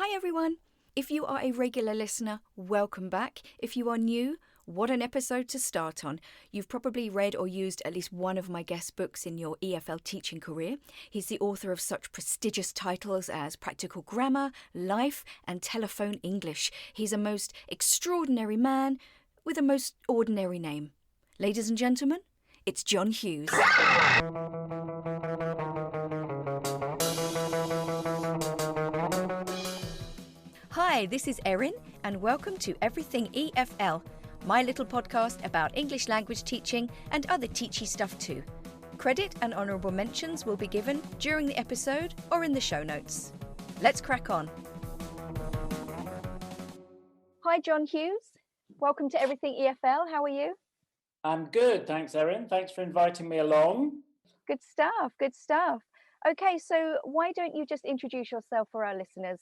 Hi everyone! If you are a regular listener, welcome back. If you are new, what an episode to start on. You've probably read or used at least one of my guest books in your EFL teaching career. He's the author of such prestigious titles as Practical Grammar, Life and Telephone English. He's a most extraordinary man with a most ordinary name. Ladies and gentlemen, it's John Hughes. Hi, this is Erin, and welcome to Everything EFL, my little podcast about English language teaching and other teachy stuff too. Credit and honourable mentions will be given during the episode or in the show notes. Let's crack on. Hi, John Hughes. Welcome to Everything EFL. How are you? I'm good, thanks, Erin. Thanks for inviting me along. Good stuff, good stuff. Okay, so why don't you just introduce yourself for our listeners?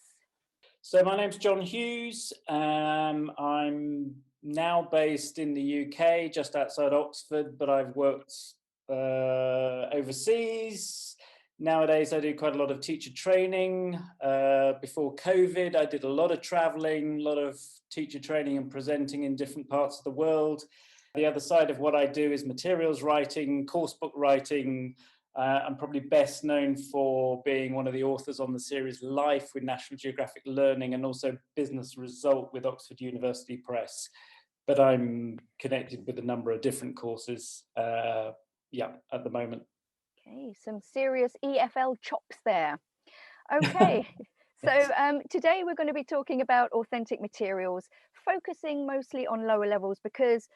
So my name's John Hughes. I'm now based in the UK, just outside Oxford, but I've worked overseas. Nowadays, I do quite a lot of teacher training. Before COVID, I did a lot of traveling, a lot of teacher training and presenting in different parts of the world. The other side of what I do is materials writing, course book writing. I'm probably best known for being one of the authors on the series Life with National Geographic Learning and also Business Result with Oxford University Press. But I'm connected with a number of different courses, at the moment. Okay, some serious EFL chops there. Okay, so today we're going to be talking about authentic materials, focusing mostly on lower levels because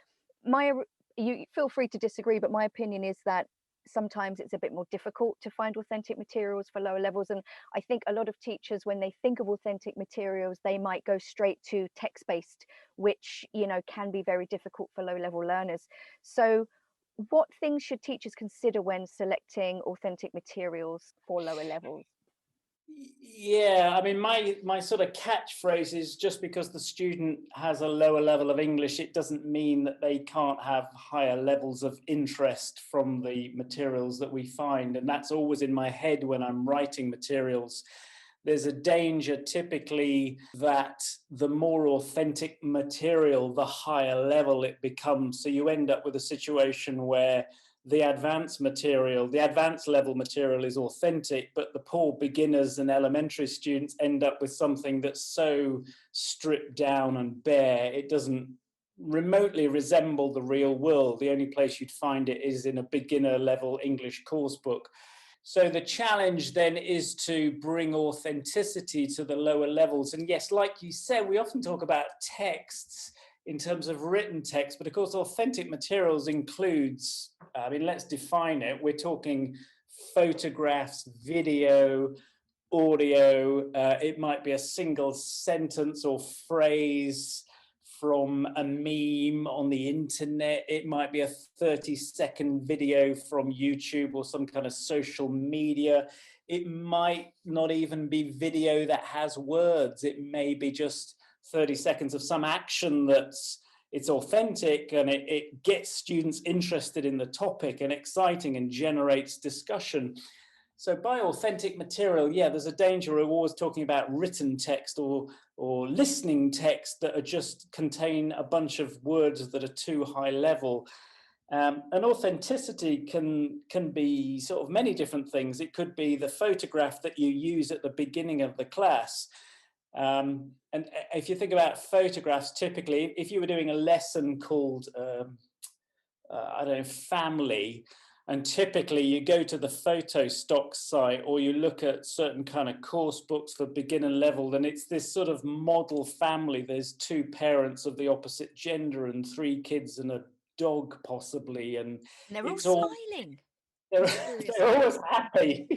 you feel free to disagree, but my opinion is that sometimes it's a bit more difficult to find authentic materials for lower levels. And I think a lot of teachers, when they think of authentic materials, they might go straight to text-based, which, can be very difficult for low-level learners. So what things should teachers consider when selecting authentic materials for lower levels? Yeah, I mean, my sort of catchphrase is just because the student has a lower level of English, it doesn't mean that they can't have higher levels of interest from the materials that we find. And that's always in my head when I'm writing materials. There's a danger typically that the more authentic material, the higher level it becomes. So you end up with a situation where the advanced level material is authentic, but the poor beginners and elementary students end up with something that's so stripped down and bare, it doesn't remotely resemble the real world. The only place you'd find it is in a beginner level English course book. So the challenge then is to bring authenticity to the lower levels. And yes, like you said, we often talk about texts in terms of written text, but of course, authentic materials includes, let's define it. We're talking photographs, video, audio. It might be a single sentence or phrase from a meme on the internet. It might be a 30-second video from YouTube or some kind of social media. It might not even be video that has words. It may be just 30 seconds of some action it's authentic and it gets students interested in the topic and exciting and generates discussion. So by authentic material, there's a danger. We're always talking about written text or listening text that are just contain a bunch of words that are too high level. And authenticity can be sort of many different things. It could be the photograph that you use at the beginning of the class. And if you think about photographs, typically, if you were doing a lesson called, family, and typically you go to the photo stock site or you look at certain kind of course books for beginner level, and it's this sort of model family. There's two parents of the opposite gender and three kids and a dog possibly. And they're all smiling. They're always happy.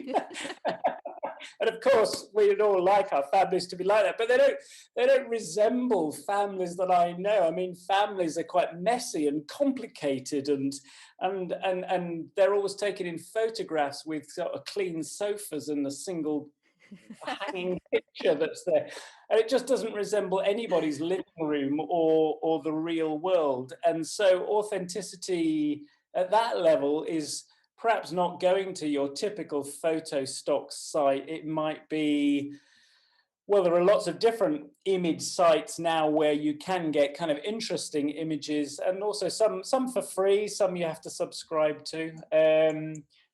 And of course, we'd all like our families to be like that, but they don't resemble families that I know. I mean, families are quite messy and complicated, and they're always taken in photographs with sort of clean sofas and a single hanging picture that's there. And it just doesn't resemble anybody's living room or the real world. And so authenticity at that level is perhaps not going to your typical photo stock site. It might be Well, there are lots of different image sites now where you can get kind of interesting images, and also some for free, some you have to subscribe to.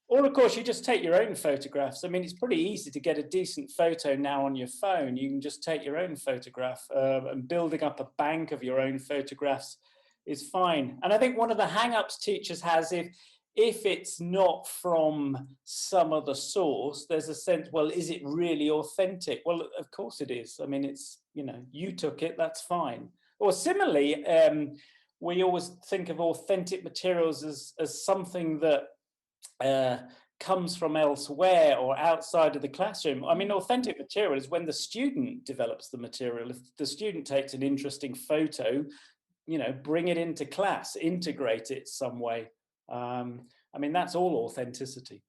Or of course, you just take your own photographs. I mean, it's pretty easy to get a decent photo now on your phone. You can just take your own photograph, and building up a bank of your own photographs is fine. And I think one of the hang-ups teachers has, if it's not from some other source, there's a sense, well, is it really authentic? Well, of course it is. I mean, it's, you took it, that's fine. Or similarly, we always think of authentic materials as something that comes from elsewhere or outside of the classroom. I mean, authentic material is when the student develops the material. If the student takes an interesting photo, bring it into class, integrate it some way. I mean, that's all authenticity.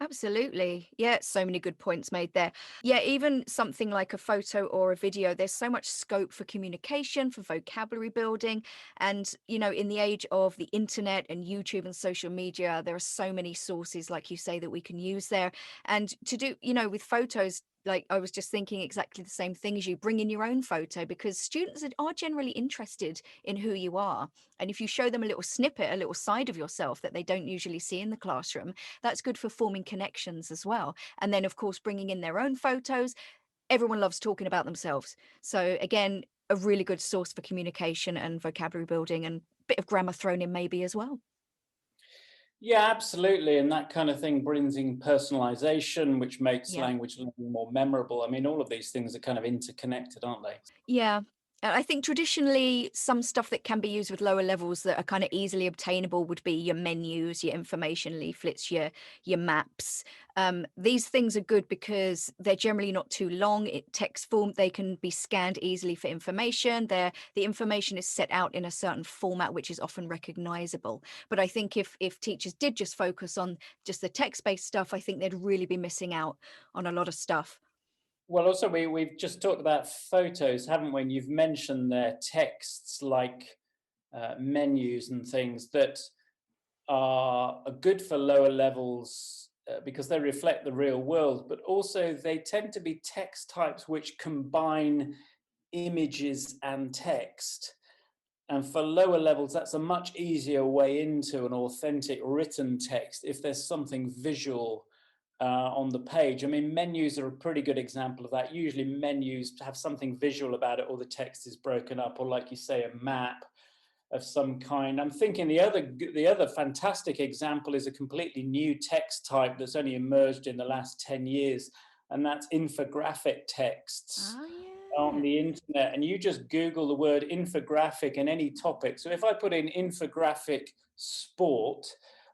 Absolutely. Yeah, so many good points made there. Yeah, even something like a photo or a video, there's so much scope for communication, for vocabulary building. And, in the age of the internet and YouTube and social media, there are so many sources, like you say, that we can use there. And to do, with photos, like I was just thinking exactly the same thing as you, bring in your own photo, because students are generally interested in who you are. And if you show them a little snippet, a little side of yourself that they don't usually see in the classroom, that's good for forming connections as well. And then, of course, bringing in their own photos. Everyone loves talking about themselves. So, again, a really good source for communication and vocabulary building, and a bit of grammar thrown in maybe as well. Yeah, absolutely. And that kind of thing brings in personalization, which makes Yeah. language learning more memorable. I mean, all of these things are kind of interconnected, aren't they? Yeah. I think traditionally some stuff that can be used with lower levels that are kind of easily obtainable would be your menus, your information leaflets, your maps. These things are good because they're generally not too long. In text form, they can be scanned easily for information. The information is set out in a certain format, which is often recognizable. But I think if teachers did just focus on just the text-based stuff, I think they'd really be missing out on a lot of stuff. Well, also, we've just talked about photos, haven't we? And you've mentioned their texts like menus and things that are good for lower levels because they reflect the real world, but also they tend to be text types which combine images and text. And for lower levels, that's a much easier way into an authentic written text if there's something visual on the page. I mean, menus are a pretty good example of that. Usually menus have something visual about it, or the text is broken up, or like you say, a map of some kind. I'm thinking the other fantastic example is a completely new text type that's only emerged in the last 10 years, and that's infographic texts Oh, on yeah. the internet. And you just Google the word infographic in any topic. So if I put in infographic sport,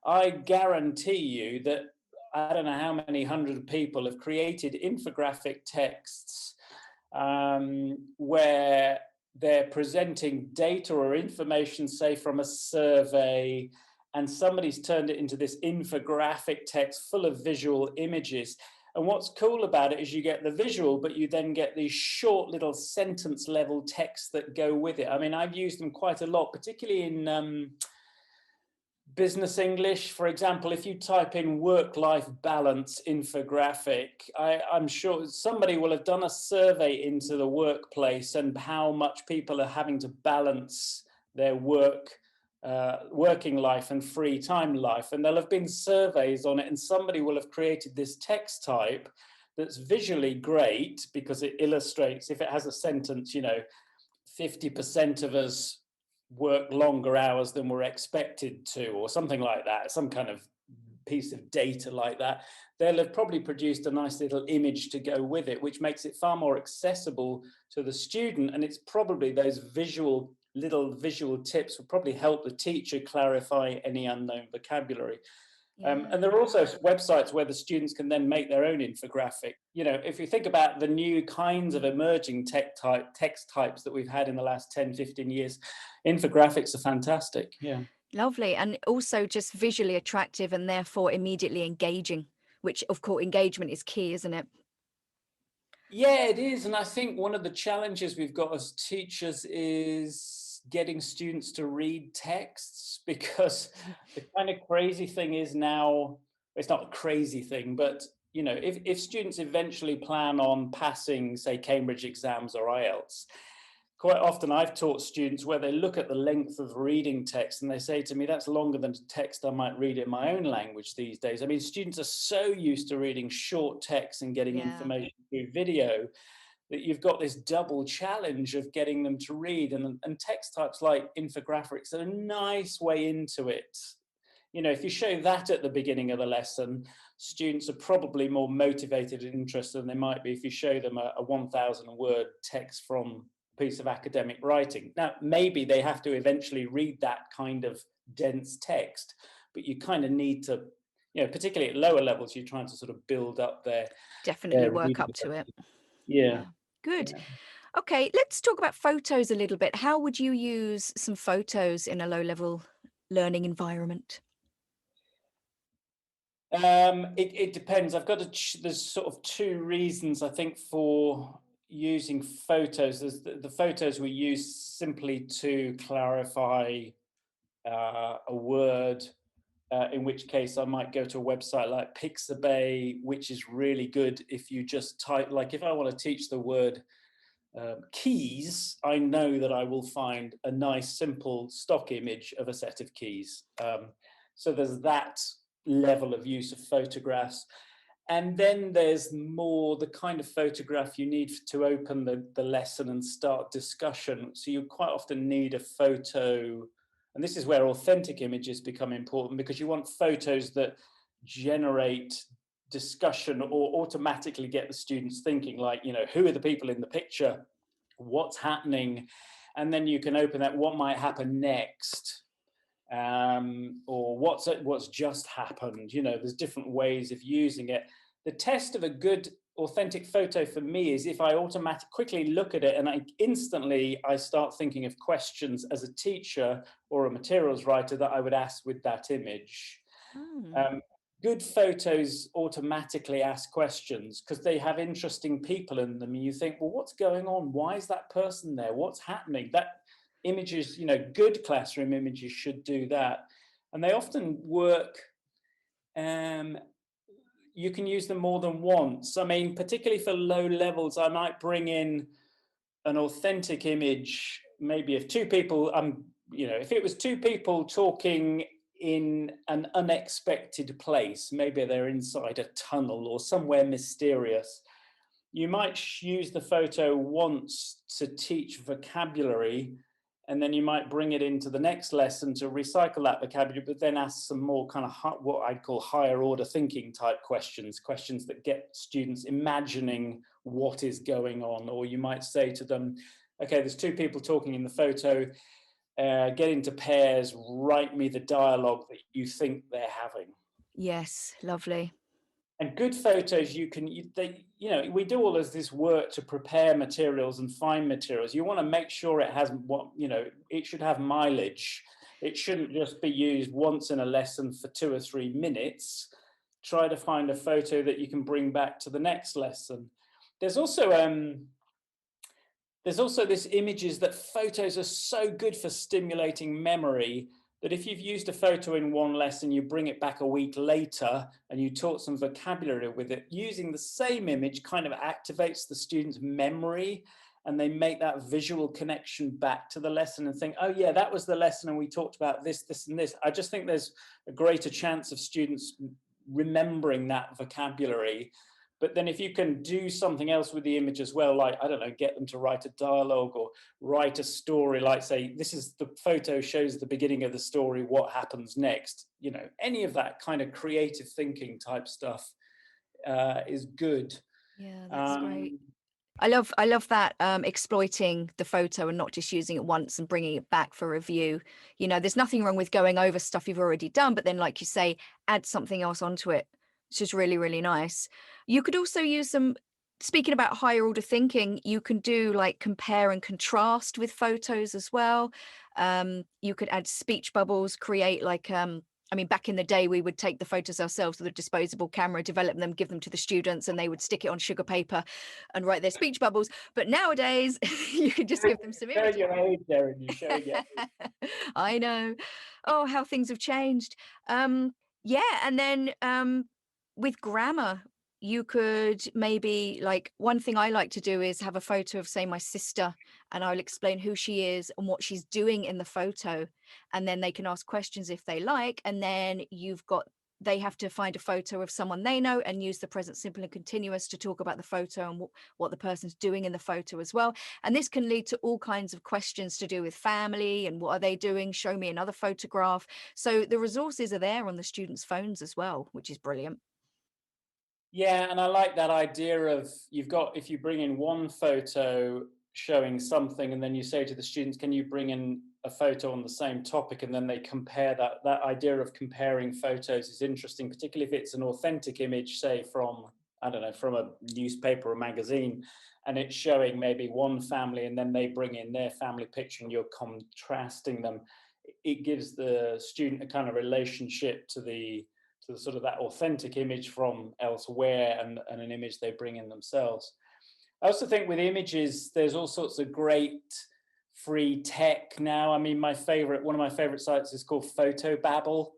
I guarantee you that I don't know how many hundred people have created infographic texts where they're presenting data or information, say from a survey, and somebody's turned it into this infographic text full of visual images. And what's cool about it is you get the visual, but you then get these short little sentence level texts that go with it. I mean, I've used them quite a lot, particularly in business English. For example, if you type in work-life balance infographic, I'm sure somebody will have done a survey into the workplace and how much people are having to balance their working life and free time life. And there'll have been surveys on it, and somebody will have created this text type that's visually great because it illustrates, if it has a sentence, 50% of us work longer hours than we're expected to, or something like that, some kind of piece of data like that. They'll have probably produced a nice little image to go with it, which makes it far more accessible to the student. And it's probably those little visual tips will probably help the teacher clarify any unknown vocabulary. Yeah. And there are also websites where the students can then make their own infographic. If you think about the new kinds of emerging text types that we've had in the last 10, 15 years, infographics are fantastic. Yeah. Lovely. And also just visually attractive and therefore immediately engaging, which of course engagement is key, isn't it? Yeah, it is. And I think one of the challenges we've got as teachers is getting students to read texts, because the kind of crazy thing is now, it's not a crazy thing, but if students eventually plan on passing, say, Cambridge exams or IELTS, quite often I've taught students where they look at the length of reading text and they say to me, that's longer than text I might read in my own language these days. I mean, students are so used to reading short text and getting Yeah, information through video that you've got this double challenge of getting them to read. And text types like infographics are a nice way into it. If you show that at the beginning of the lesson, students are probably more motivated and interested than they might be if you show them a 1,000 word text from a piece of academic writing. Now, maybe they have to eventually read that kind of dense text, but you kind of need to, particularly at lower levels, you're trying to sort of build up definitely their work reading up to it. Yeah. Yeah, good. Yeah. Okay, let's talk about photos a little bit. How would you use some photos in a low-level learning environment? It depends. There's sort of two reasons I think for using photos. There's the photos we use simply to clarify a word. In which case, I might go to a website like Pixabay, which is really good if you just type. Like, if I want to teach the word keys, I know that I will find a nice, simple stock image of a set of keys. So there's that level of use of photographs. And then there's more the kind of photograph you need to open the lesson and start discussion. So you quite often need a photo, and this is where authentic images become important, because you want photos that generate discussion or automatically get the students thinking, like, who are the people in the picture? What's happening? And then you can open that, what might happen next? Or what's just happened. There's different ways of using it. The test of a good authentic photo for me is if I quickly look at it and I start thinking of questions as a teacher or a materials writer that I would ask with that image. Mm, Um, Good photos automatically ask questions because they have interesting people in them, and you think, well, what's going on? Why is that person there? What's happening? That images, good classroom images should do that, and they often work. You can use them more than once. I mean, particularly for low levels, I might bring in an authentic image, maybe of two people. If it was two people talking in an unexpected place, maybe they're inside a tunnel or somewhere mysterious, you might use the photo once to teach vocabulary, and then you might bring it into the next lesson to recycle that vocabulary, but then ask some more kind of what I'd call higher order thinking type questions that get students imagining what is going on. Or you might say to them, okay, there's two people talking in the photo, get into pairs, write me the dialogue that you think they're having. yes, lovely. And good photos, we do all of this work to prepare materials and find materials. You want to make sure it has it should have mileage. It shouldn't just be used once in a lesson for 2 or 3 minutes. Try to find a photo that you can bring back to the next lesson. There's also this images that photos are so good for stimulating memory that if you've used a photo in one lesson, you bring it back a week later and you taught some vocabulary with it, using the same image kind of activates the student's memory, and they make that visual connection back to the lesson and think, oh yeah, that was the lesson and we talked about this, this and this. I just think there's a greater chance of students remembering that vocabulary. But then if you can do something else with the image as well, like, I don't know, get them to write a dialogue or write a story, like say, this is the photo shows the beginning of the story, what happens next? Any of that kind of creative thinking type stuff is good. Yeah, that's great. Um, I love that exploiting the photo and not just using it once and bringing it back for review. There's nothing wrong with going over stuff you've already done, but then, like you say, add something else onto it, which is really, really nice. You could also use them. Speaking about higher order thinking, you can do like compare and contrast with photos as well. You could add speech bubbles, create like I mean, back in the day, we would take the photos ourselves with a disposable camera, develop them, give them to the students, and they would stick it on sugar paper and write their speech bubbles. But nowadays, you can just give them some showing images. your age, Darren, you're showing your age. I know. Oh, how things have changed. Yeah, and then with grammar, you could maybe, like, one thing I like to do is have a photo of, say, my sister, and I'll explain who she is and what she's doing in the photo, and then they can ask questions if they like, and then they have to find a photo of someone they know and use the present simple and continuous to talk about the photo and what the person's doing in the photo as well. And this can lead to all kinds of questions to do with family and what are they doing? Show me another photograph. So the resources are there on the students' phones as well, which is brilliant. Yeah, and I like that idea of if you bring in one photo showing something, and then you say to the students, can you bring in a photo on the same topic? And then they compare that. That idea of comparing photos is interesting, particularly if it's an authentic image, say from, I don't know, from a newspaper or magazine, and it's showing maybe one family, and then they bring in their family picture and you're contrasting them. It gives the student a kind of relationship to the sort of that authentic image from elsewhere, and an image they bring in themselves. I also think with images, there's all sorts of great free tech now. I mean, one of my favorite sites is called Photobabble.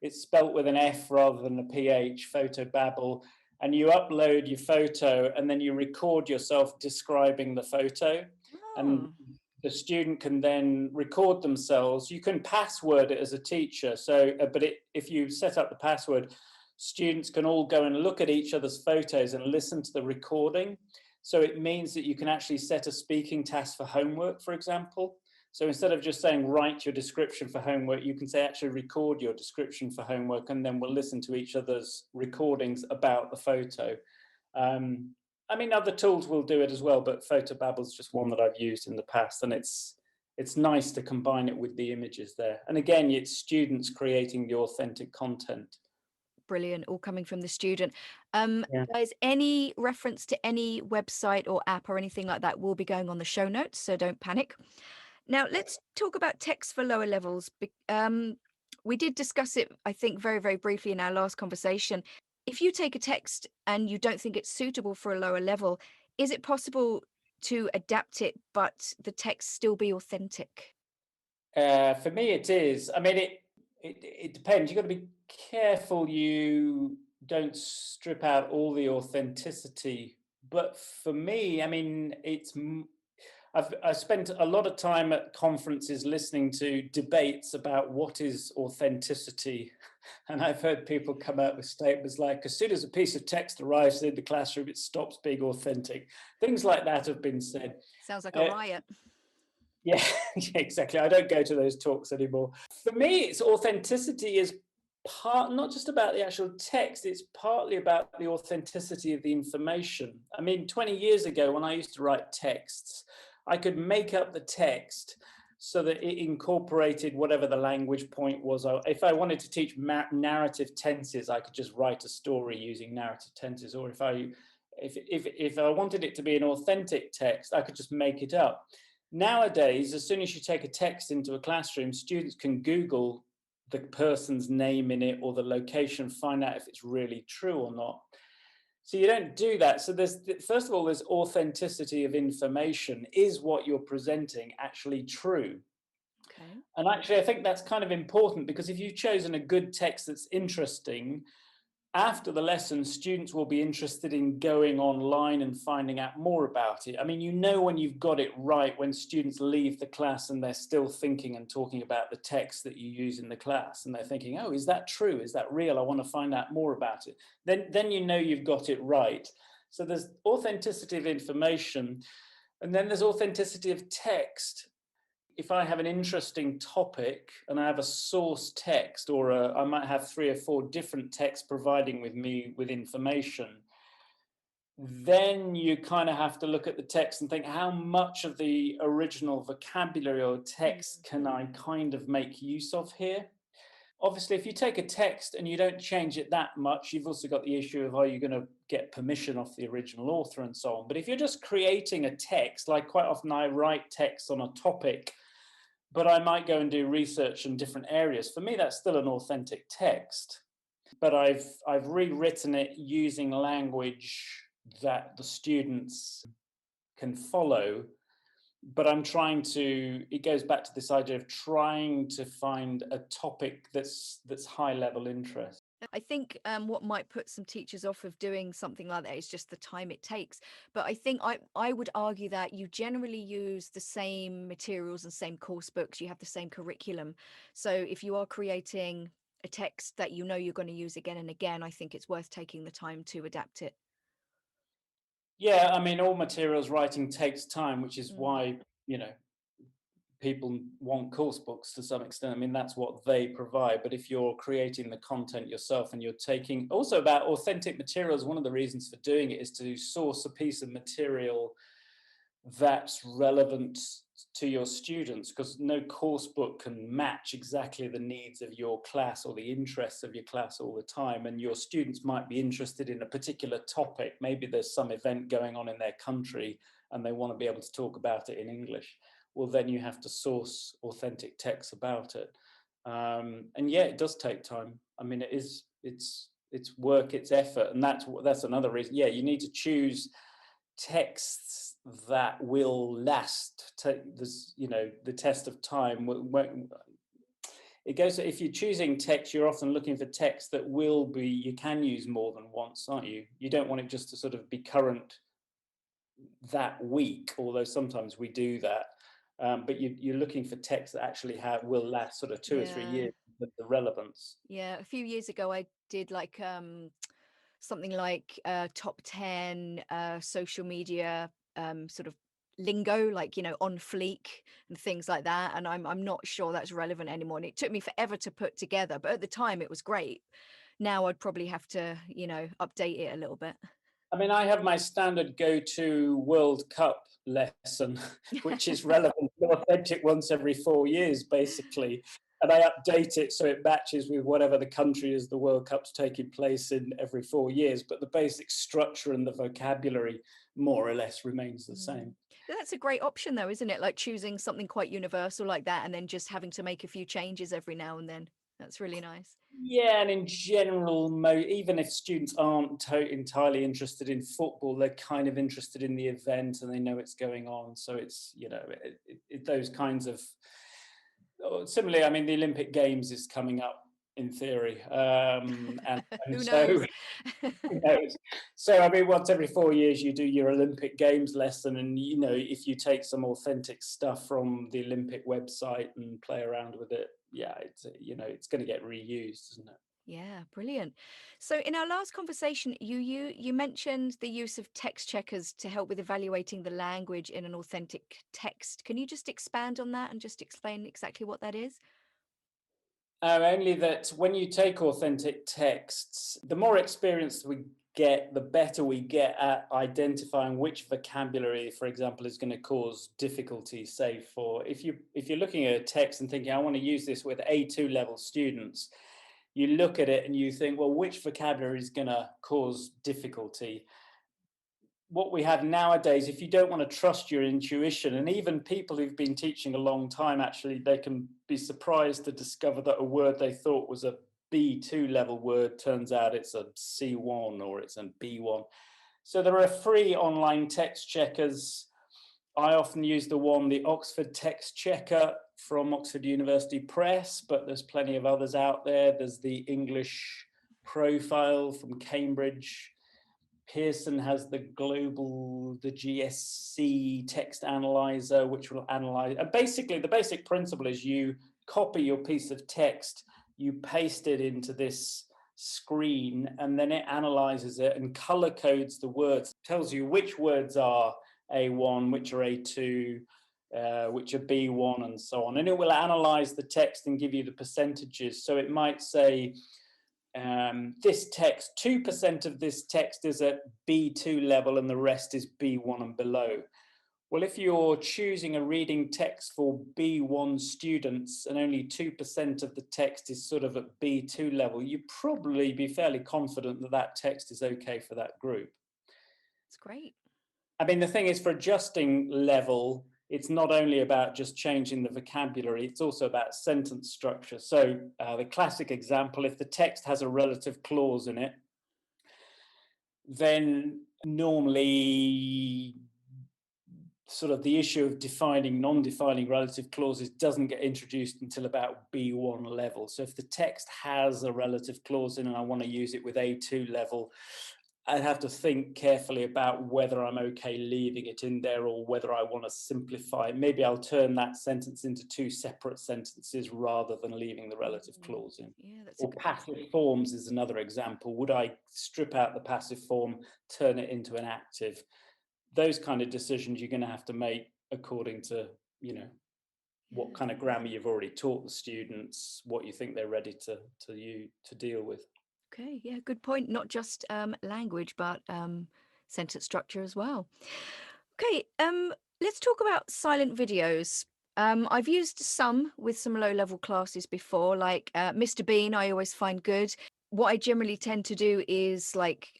It's spelt with an F rather than a PH, Photobabble. And you upload your photo and then you record yourself describing the photo. And Oh, the student can then record themselves. You can password it as a teacher. So, if you set up the password, students can all go and look at each other's photos and listen to the recording. So it means that you can actually set a speaking task for homework, for example. So instead of just saying, write your description for homework, you can say, actually record your description for homework, and then we'll listen to each other's recordings about the photo. Um, I mean, other tools will do it as well, but Photobabble is just one that I've used in the past, and it's nice to combine it with the images there. And again, it's students creating the authentic content. brilliant. All coming from the student. Yeah. Guys, any reference to any website or app or anything like that will be going on the show notes, so don't panic. Now, let's talk about text for lower levels. We did discuss it, I think, very, very briefly in our last conversation. If you take a text and you don't think it's suitable for a lower level, is it possible to adapt it, but the text still be authentic? For me, it is. I mean, it depends. You've got to be careful you don't strip out all the authenticity. But for me, I mean, I spent a lot of time at conferences listening to debates about what is authenticity. And I've heard people come out with statements like, as soon as a piece of text arrives in the classroom, it stops being authentic. Things like that have been said. Sounds like a Uh, riot. yeah, yeah, exactly. I don't go to those talks anymore. For me, it's authenticity is not just about the actual text, it's partly about the authenticity of the information. I mean, 20 years ago, when I used to write texts, I could make up the text so that it incorporated whatever the language point was. If I wanted to teach narrative tenses, I could just write a story using narrative tenses. Or if I wanted it to be an authentic text, I could just make it up. Nowadays, as soon as you take a text into a classroom, students can Google the person's name in it or the location, find out if it's really true or not. So you don't do that. So first of all, there's authenticity of information. Is what you're presenting actually true? Okay. And actually, I think that's kind of important, because if you've chosen a good text that's interesting, after the lesson, students will be interested in going online and finding out more about it. I mean, when you've got it right when students leave the class and they're still thinking and talking about the text that you use in the class, and they're thinking, oh, is that true? Is that real? I want to find out more about it. Then you've got it right. So there's authenticity of information, and then there's authenticity of text. If I have an interesting topic and I have a source text, or I might have 3 or 4 different texts providing me with information, then you kind of have to look at the text and think, how much of the original vocabulary or text Mm. can I kind of make use of here? Obviously, if you take a text and you don't change it that much, you've also got the issue of, are you going to get permission off the original author and so on. But if you're just creating a text, like quite often I write text on a topic, but I might go and do research in different areas. For me, that's still an authentic text, but I've rewritten it using language that the students can follow. But it goes back to this idea of trying to find a topic that's high level interest. I think what might put some teachers off of doing something like that is just the time it takes. But I think I would argue that you generally use the same materials and same course books. You have the same curriculum. So if you are creating a text that you know you're going to use again and again, I think it's worth taking the time to adapt it. Yeah, I mean, all materials writing takes time, which is Mm. why, you know, people want course books to some extent. I mean, that's what they provide. But if you're creating the content yourself and you're taking also about authentic materials, one of the reasons for doing it is to source a piece of material that's relevant to your students, because no course book can match exactly the needs of your class or the interests of your class all the time. And your students might be interested in a particular topic. Maybe there's some event going on in their country and they want to be able to talk about it in English. Well, then you have to source authentic texts about it. And yeah, it does take time. I mean, it's work, it's effort, and that's another reason. Yeah, you need to choose texts that will last this, you know, the test of time. It goes, if you're choosing text, you're often looking for text that will be, you can use more than once, aren't you? You don't want it just to sort of be current that week, although sometimes we do that. But you're looking for text that actually will last sort of 2 or 3 years Yeah. with the relevance. Yeah. A few years ago, I did like something like top 10 social media sort of lingo, like, on fleek and things like that. And I'm not sure that's relevant anymore. And it took me forever to put together, but at the time it was great. Now I'd probably have to, update it a little bit. I mean, I have my standard go-to World Cup lesson, which is relevant, authentic once every 4 years, basically. And I update it so it matches with whatever the country is the World Cup's taking place in every 4 years. But the basic structure and the vocabulary more or less remains the Mm. same. That's a great option though, isn't it? Like choosing something quite universal like that and then just having to make a few changes every now and then. That's really nice. Yeah, and in general, even if students aren't entirely interested in football, they're kind of interested in the event and they know it's going on. So it's, you know, those kinds of. Similarly, I mean, the Olympic Games is coming up in theory, and Who so knows? who knows? So I mean, once every 4 years, you do your Olympic Games lesson, and you know, if you take some authentic stuff from the Olympic website and play around with it, yeah, it's, you know, it's going to get reused, isn't it? Yeah, brilliant. So in our last conversation, you mentioned the use of text checkers to help with evaluating the language in an authentic text. Can you just expand on that and just explain exactly what that is? Only that when you take authentic texts, the more experience we get, the better we get at identifying which vocabulary, for example, is going to cause difficulty. Say, for if you're looking at a text and thinking, I want to use this with A2 level students, you look at it and you think, well, which vocabulary is going to cause difficulty? What we have nowadays, if you don't want to trust your intuition, and even people who've been teaching a long time, actually, they can be surprised to discover that a word they thought was a B2 level word turns out it's a C1 or it's a B1. So there are free online text checkers. I often use the Oxford Text Checker from Oxford University Press, but there's plenty of others out there. There's the English Profile from Cambridge. Pearson has the GSC text analyzer, which will analyze. And basically, the basic principle is you copy your piece of text, you paste it into this screen, and then it analyzes it and color codes the words, tells you which words are A1, which are A2, which are B1, and so on. And it will analyze the text and give you the percentages. So it might say, this text, 2% of this text is at B2 level and the rest is B1 and below. Well, if you're choosing a reading text for B1 students and only 2% of the text is sort of at B2 level, you'd probably be fairly confident that that text is okay for that group. It's great. I mean, the thing is, for adjusting level, it's not only about just changing the vocabulary, it's also about sentence structure. So the classic example, if the text has a relative clause in it, then normally sort of the issue of defining non-defining relative clauses doesn't get introduced until about B1 level. So if the text has a relative clause in and I want to use it with A2 level, I'd have to think carefully about whether I'm okay leaving it in there or whether I want to simplify. Maybe I'll turn that sentence into two separate sentences rather than leaving the relative clause in. Yeah, that's a Or good. passive forms is another example. Would I strip out the passive form, turn it into an active? Those kind of decisions you're going to have to make according to, what Yeah. kind of grammar you've already taught the students, what you think they're ready to deal with. Okay, yeah, good point. Not just language, but sentence structure as well. Okay, let's talk about silent videos. I've used some with some low-level classes before, like Mr. Bean, I always find good. What I generally tend to do is like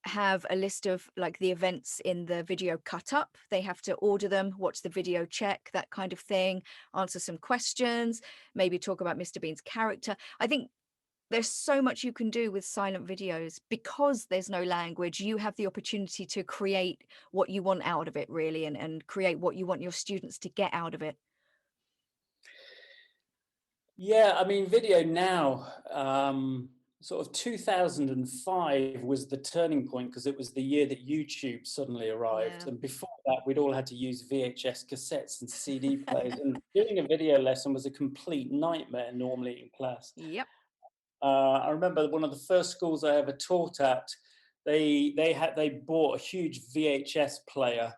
have a list of like the events in the video cut up. They have to order them, watch the video, check, that kind of thing, answer some questions, maybe talk about Mr. Bean's character. I think there's so much you can do with silent videos because there's no language. You have the opportunity to create what you want out of it, really, and create what you want your students to get out of it. Yeah, I mean, video now, sort of 2005 was the turning point because it was the year that YouTube suddenly arrived. Yeah. And before that, we'd all had to use VHS cassettes and CD players. And doing a video lesson was a complete nightmare normally in class. Yep. I remember one of the first schools I ever taught at, they bought a huge VHS player.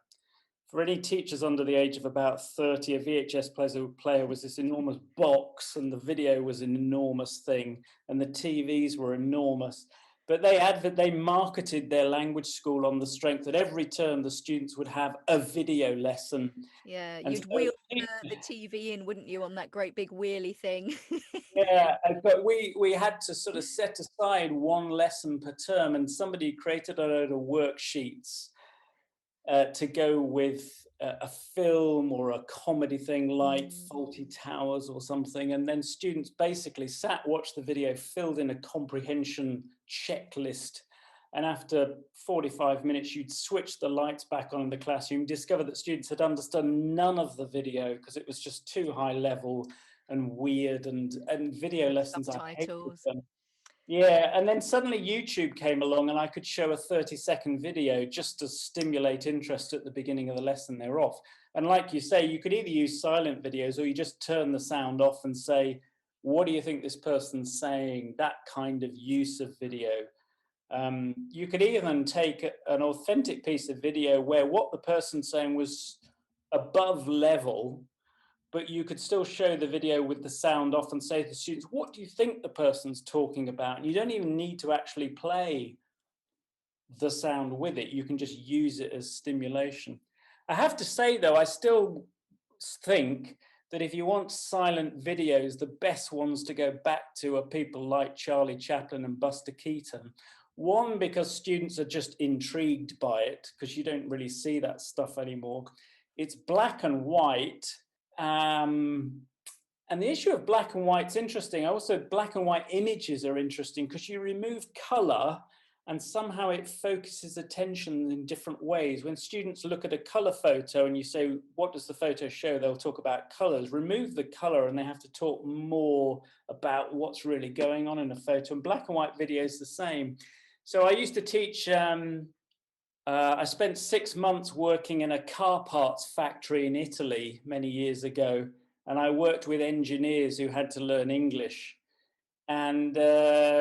For any teachers under the age of about 30, a VHS player was this enormous box, and the video was an enormous thing, and the TVs were enormous. But they marketed their language school on the strength that every term the students would have a video lesson. Yeah, And you'd so wheel the TV in, wouldn't you, on that great big wheelie thing? yeah, but we had to sort of set aside one lesson per term, and somebody created a load of worksheets to go with a film or a comedy thing like Faulty Towers or something. And then students basically watched the video, filled in a comprehension checklist. And after 45 minutes, you'd switch the lights back on in the classroom, discover that students had understood none of the video because it was just too high level and weird. And video lessons, I hated Subtitles. them. Yeah, and then suddenly YouTube came along and I could show a 30-second video just to stimulate interest at the beginning of the lesson. They're off. And like you say, you could either use silent videos or you just turn the sound off and say, what do you think this person's saying? That kind of use of video. You could even take an authentic piece of video where what the person's saying was above level, but you could still show the video with the sound off and say to the students, what do you think the person's talking about? And you don't even need to actually play the sound with it. You can just use it as stimulation. I have to say, though, I still think that if you want silent videos, the best ones to go back to are people like Charlie Chaplin and Buster Keaton. One, because students are just intrigued by it, because you don't really see that stuff anymore. It's black and white. And the issue of black and white's interesting. Also, black and white images are interesting because you remove color and somehow it focuses attention in different ways. When students look at a color photo and you say, what does the photo show? They'll talk about colors. Remove the color and they have to talk more about what's really going on in a photo. And black and white video is the same. So I used to teach, I spent 6 months working in a car parts factory in Italy many years ago. And I worked with engineers who had to learn English. And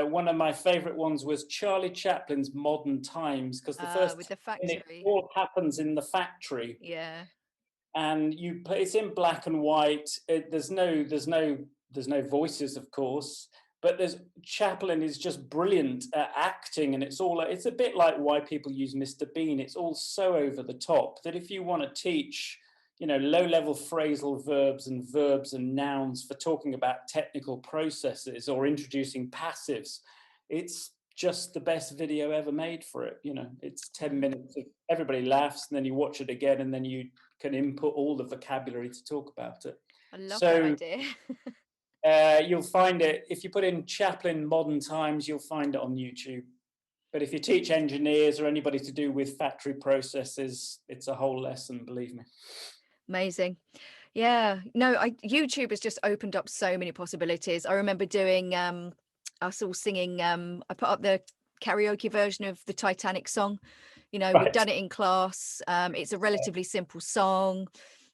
one of my favorite ones was Charlie Chaplin's Modern Times, because the first With the 10 minutes factory. all happens in the factory, Yeah. and it's in black and white. There's no voices, of course, but Chaplin is just brilliant at acting, and it's a bit like why people use Mr. Bean. It's all so over the top that if you want to teach low-level phrasal verbs and nouns for talking about technical processes or introducing passives, it's just the best video ever made for it. It's 10 minutes of everybody laughs, and then you watch it again, and then you can input all the vocabulary to talk about it. I love that So idea. you'll find it if you put in Chaplin Modern Times. You'll find it on YouTube. But if you teach engineers or anybody to do with factory processes, it's a whole lesson, believe me. Amazing. Yeah. No, YouTube has just opened up so many possibilities. I remember doing us all singing, I put up the karaoke version of the Titanic song. You know, we'd Right. done it in class. It's a relatively simple song,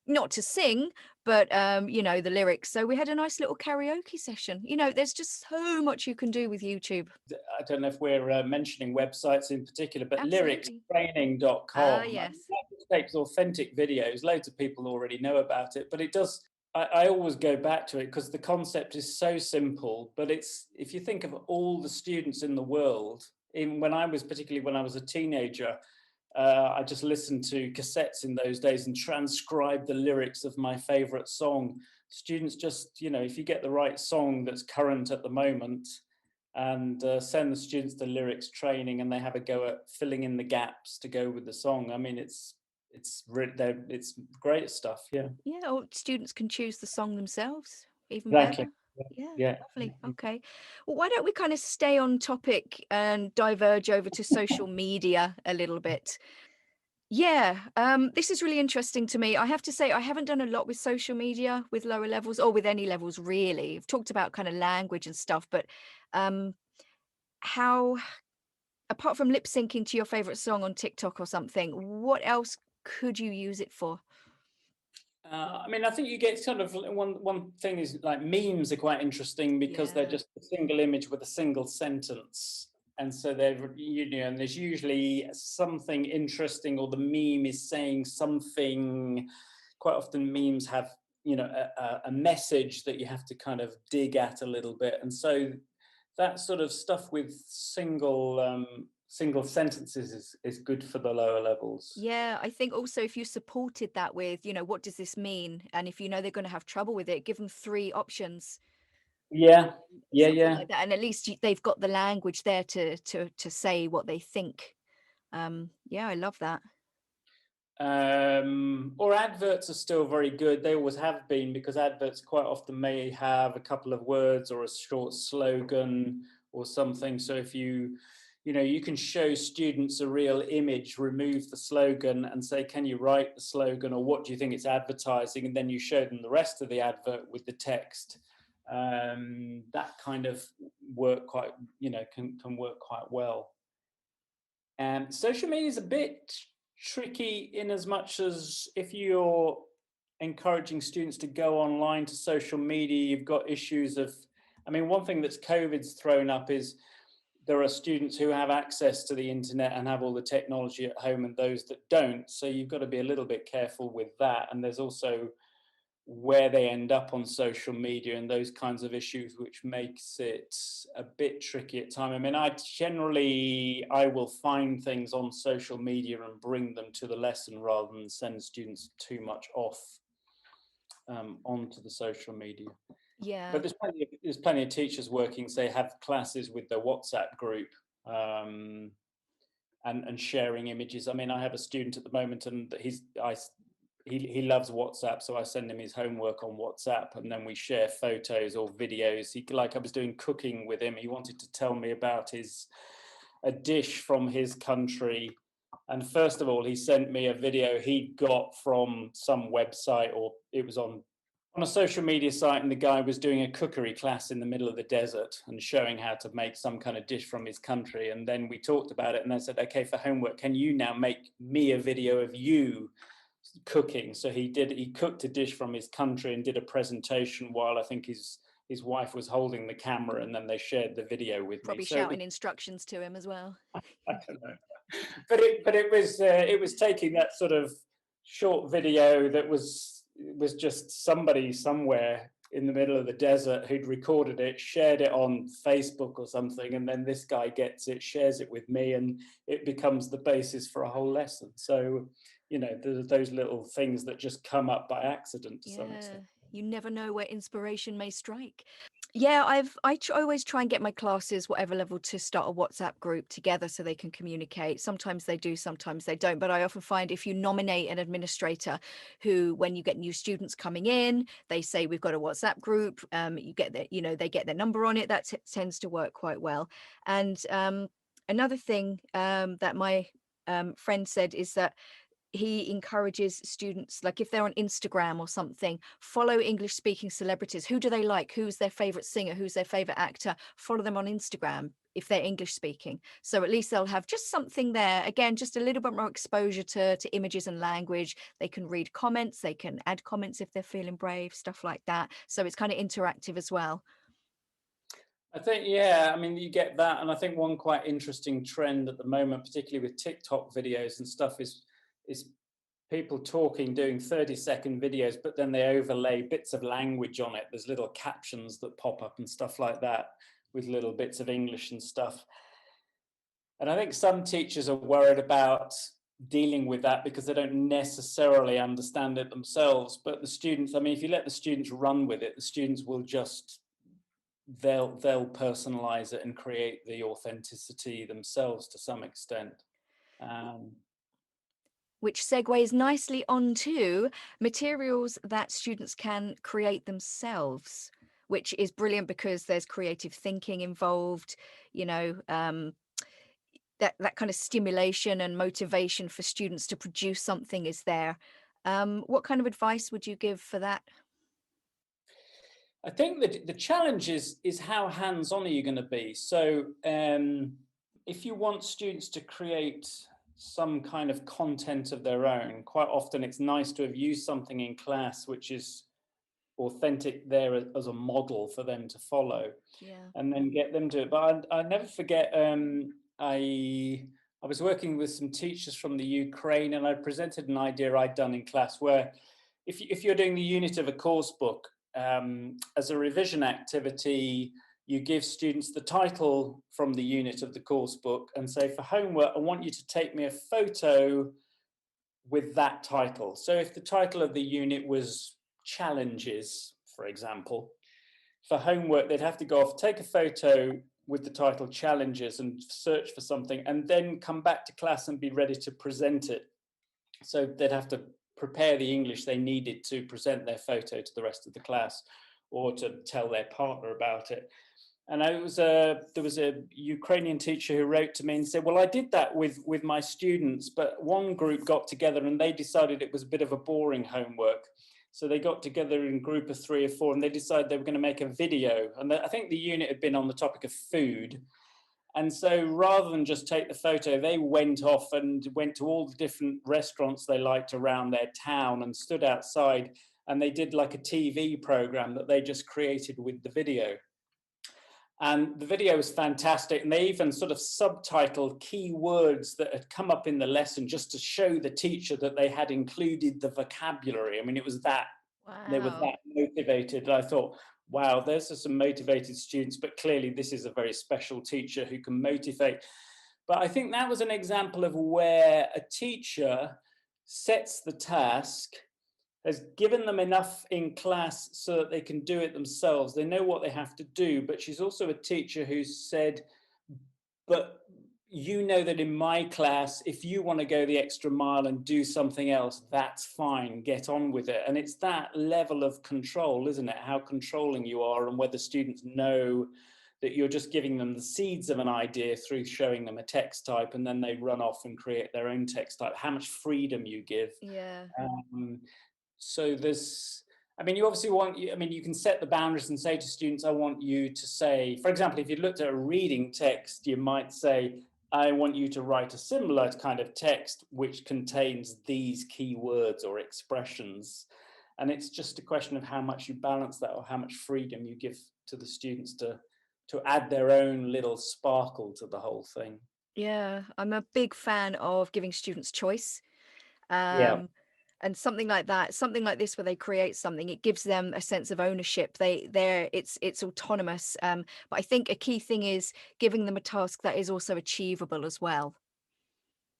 not to sing, but you know, the lyrics. So we had a nice little karaoke session. You know, there's just so much you can do with YouTube. I don't know if we're mentioning websites in particular, but Absolutely. Ah, lyricstraining.com, I mean, yes. that just takes authentic videos. Loads of people already know about it, but it does. I always go back to it because the concept is so simple. But it's, if you think of all the students in the world, even when I was, particularly when I was a teenager, I just listened to cassettes in those days and transcribed the lyrics of my favorite song. Students just, you know, if you get the right song that's current at the moment, and send the students to lyrics training, and they have a go at filling in the gaps to go with the song. I mean, it's great stuff. Yeah, Yeah, or students can choose the song themselves, even exactly. better. Yeah, Yeah, lovely. Okay. Well, why don't we kind of stay on topic and diverge over to social media a little bit? Yeah, this is really interesting to me. I have to say, I haven't done a lot with social media with lower levels or with any levels really. I've talked about kind of language and stuff, but um, how, apart from lip syncing to your favorite song on TikTok or something, what else could you use it for? I mean, I think you get sort of one thing is like memes are quite interesting because they're Yeah. just a single image with a single sentence, and so they're, you know, and there's usually something interesting, or the meme is saying something. Quite often, memes have, you know, a message that you have to kind of dig at a little bit, and so that sort of stuff with single sentences is good for the lower levels. Yeah, I think also if you supported that with, you know, what does this mean? And if you know they're going to have trouble with it, give them three options, Yeah, yeah, something yeah. like that. And at least they've got the language there to say what they think. Yeah, I love that. Or adverts are still very good. They always have been, because adverts quite often may have a couple of words or a short slogan or something. So if you know, you can show students a real image, remove the slogan and say, can you write the slogan, or what do you think it's advertising? And then you show them the rest of the advert with the text. That kind of work quite, you know, can work quite well. And social media is a bit tricky in as much as if you're encouraging students to go online to social media, you've got issues of, I mean, one thing that's COVID's thrown up is there are students who have access to the internet and have all the technology at home, and those that don't. So you've got to be a little bit careful with that. And there's also where they end up on social media and those kinds of issues, which makes it a bit tricky at time. I mean, I will find things on social media and bring them to the lesson rather than send students too much off onto the social media. But Yeah, there's plenty of teachers working, say, have classes with their WhatsApp group. Um, and sharing images. I mean, I have a student at the moment, and he loves WhatsApp, so I send him his homework on WhatsApp, and then we share photos or videos. He, like, I was doing cooking with him. He wanted to tell me about a dish from his country, and first of all, he sent me a video he got from some website, or it was on a social media site, and the guy was doing a cookery class in the middle of the desert and showing how to make some kind of dish from his country. And then we talked about it, and I said, okay, for homework, can you now make me a video of you cooking? So he cooked a dish from his country and did a presentation while I think his wife was holding the camera, and then they shared the video with me. probably So shouting instructions to him as well. I don't know. But it was taking that sort of short video that was just somebody somewhere in the middle of the desert who'd recorded it, shared it on Facebook or something, and then this guy gets it, shares it with me, and it becomes the basis for a whole lesson. So, you know, there's those little things that just come up by accident to some Yeah, extent. you never know where inspiration may strike. Yeah, always try and get my classes, whatever level, to start a WhatsApp group together so they can communicate. Sometimes they do, sometimes they don't. But I often find if you nominate an administrator who, when you get new students coming in, they say we've got a WhatsApp group. You get their, you know, they get their number on it. That tends to work quite well. And Another thing that my friend said is that he encourages students, like if they're on Instagram or something, follow English speaking celebrities. Who do they like? Who's their favorite singer? Who's their favorite actor? Follow them on Instagram if they're English speaking. So at least they'll have just something there. Again, just a little bit more exposure to images and language. They can read comments, they can add comments if they're feeling brave, stuff like that. So it's kind of interactive as well. I think, yeah, I mean, you get that. And I think one quite interesting trend at the moment, particularly with TikTok videos and stuff, is people talking, doing 30-second videos, but then they overlay bits of language on it. There's little captions that pop up and stuff like that with little bits of English and stuff. And I think some teachers are worried about dealing with that because they don't necessarily understand it themselves. But the students, I mean, if you let the students run with it, the students will just they'll personalize it and create the authenticity themselves to some extent. Which segues nicely onto materials that students can create themselves, which is brilliant because there's creative thinking involved, you know, that kind of stimulation and motivation for students to produce something is there. What kind of advice would you give for that? I think that the challenge is how hands-on are you going to be. So if you want students to create some kind of content of their own, quite often it's nice to have used something in class which is authentic there as a model for them to follow, Yeah. and then get them to it. But I never forget, I was working with some teachers from the Ukraine, and I presented an idea I'd done in class where if you're doing the unit of a course book, as a revision activity, you give students the title from the unit of the course book and say, for homework, I want you to take me a photo with that title. So if the title of the unit was challenges, for example, for homework, they'd have to go off, take a photo with the title challenges and search for something, and then come back to class and be ready to present it. So they'd have to prepare the English they needed to present their photo to the rest of the class or to tell their partner about it. And there was a Ukrainian teacher who wrote to me and said, well, I did that with my students, but one group got together and they decided it was a bit of a boring homework. So they got together in a group of 3 or 4 and they decided they were going to make a video. And I think the unit had been on the topic of food. And so rather than just take the photo, they went off and went to all the different restaurants they liked around their town and stood outside, and they did like a TV program that they just created with the video. And the video was fantastic. And they even sort of subtitled key words that had come up in the lesson just to show the teacher that they had included the vocabulary. I mean, it was that, they were Wow. that motivated. And I thought, wow, there's some motivated students, but clearly this is a very special teacher who can motivate. But I think that was an example of where a teacher sets the task, has given them enough in class so that they can do it themselves. They know what they have to do, but she's also a teacher who said, but you know that in my class, if you want to go the extra mile and do something else, that's fine, get on with it. And it's that level of control, isn't it? How controlling you are, and whether students know that you're just giving them the seeds of an idea through showing them a text type, and then they run off and create their own text type, how much freedom you give. Yeah. So there's, I mean, you obviously want, I mean, you can set the boundaries and say to students, I want you to say, for example, if you looked at a reading text, you might say, I want you to write a similar kind of text which contains these key words or expressions. And it's just a question of how much you balance that, or how much freedom you give to the students to add their own little sparkle to the whole thing. Yeah, I'm a big fan of giving students choice. Yeah. And something like that, something like this where they create something, it gives them a sense of ownership. It's autonomous. But I think a key thing is giving them a task that is also achievable as well.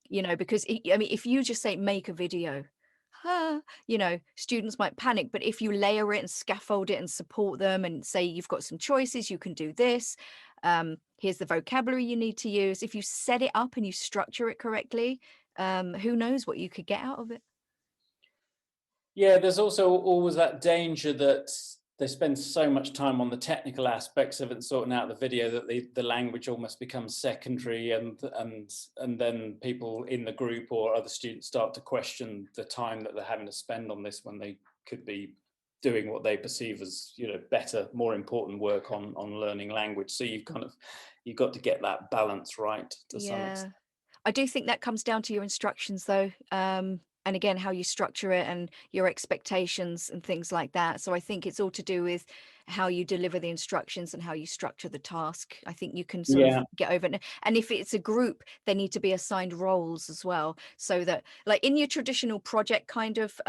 You know, because I mean, if you just say make a video, you know, students might panic. But if you layer it and scaffold it and support them and say you've got some choices, you can do this. Here's the vocabulary you need to use. If you set it up and you structure it correctly, who knows what you could get out of it. Yeah, there's also always that danger that they spend so much time on the technical aspects of it and sorting out the video that the language almost becomes secondary, and then people in the group or other students start to question the time that they're having to spend on this when they could be doing what they perceive as, you know, better, more important work on learning language. So you've got to get that balance right to some extent. I do think that comes down to your instructions though. And again, how you structure it and your expectations and things like that. So I think it's all to do with how you deliver the instructions and how you structure the task. I think you can sort of Yeah. get over it. And if it's a group, they need to be assigned roles as well. So that, like in your traditional project kind of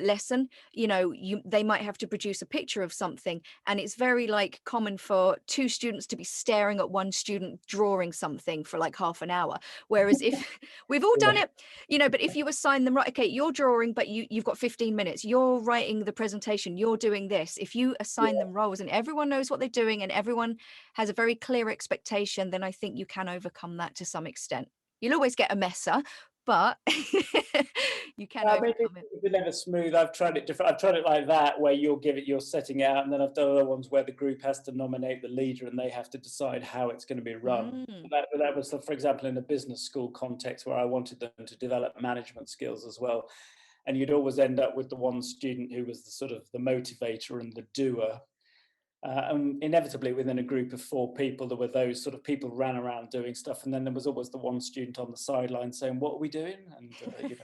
lesson, you know, they might have to produce a picture of something, and it's very like common for two students to be staring at one student drawing something for like half an hour, whereas if we've all done Yeah. it, you know, but if you assign them, right, okay, you're drawing, but you've got 15 minutes, you're writing the presentation, you're doing this, if you assign them roles and everyone knows what they're doing and everyone has a very clear expectation, then I think you can overcome that to some extent. You'll always get a messer, but you can I mean, overcome it. it's never smooth. I've tried it different. I've tried it like that, where you're setting it out, and then I've done other ones where the group has to nominate the leader, and they have to decide how it's going to be run. Mm. That was, for example, in a business school context where I wanted them to develop management skills as well, and you'd always end up with the one student who was the sort of the motivator and the doer. And inevitably, within a group of 4 people, there were those sort of people ran around doing stuff, and then there was always the one student on the sideline saying, "What are we doing?" And you know,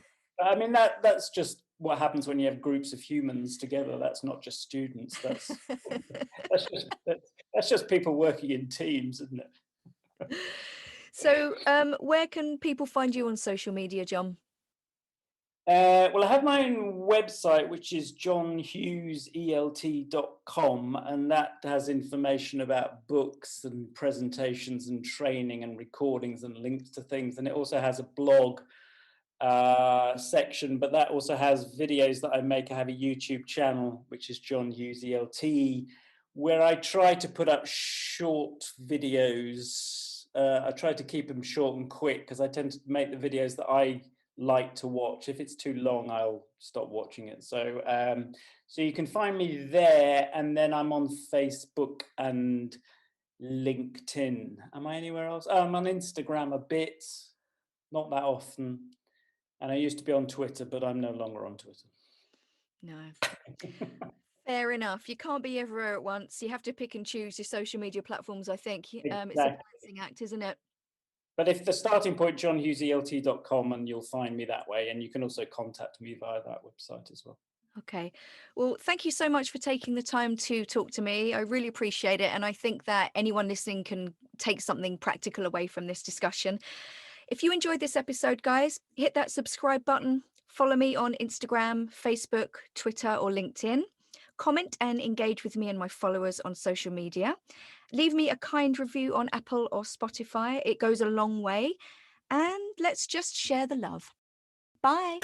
I mean that's just what happens when you have groups of humans together. That's not just students. That's just people working in teams, isn't it? So, where can people find you on social media, John? Well, I have my own website, which is johnhugheselt.com, and that has information about books and presentations and training and recordings and links to things. And it also has a blog section, but that also has videos that I make. I have a YouTube channel, which is John Hughes ELT, where I try to put up short videos. I try to keep them short and quick because I tend to make the videos that I like to watch. If it's too long, I'll stop watching it. So so you can find me there, and then I'm on Facebook and LinkedIn. Am I anywhere else? Oh, I'm on Instagram a bit, not that often, and I used to be on Twitter, but I'm no longer on Twitter. No. Fair enough. You can't be everywhere at once. You have to pick and choose your social media platforms, I think. It's a Exactly. balancing act, isn't it? But if the starting point, johnhugheselt.com, and you'll find me that way. And you can also contact me via that website as well. Okay. Well, thank you so much for taking the time to talk to me. I really appreciate it. And I think that anyone listening can take something practical away from this discussion. If you enjoyed this episode, guys, hit that subscribe button. Follow me on Instagram, Facebook, Twitter, or LinkedIn. Comment and engage with me and my followers on social media. Leave me a kind review on Apple or Spotify. It goes a long way. And let's just share the love. Bye.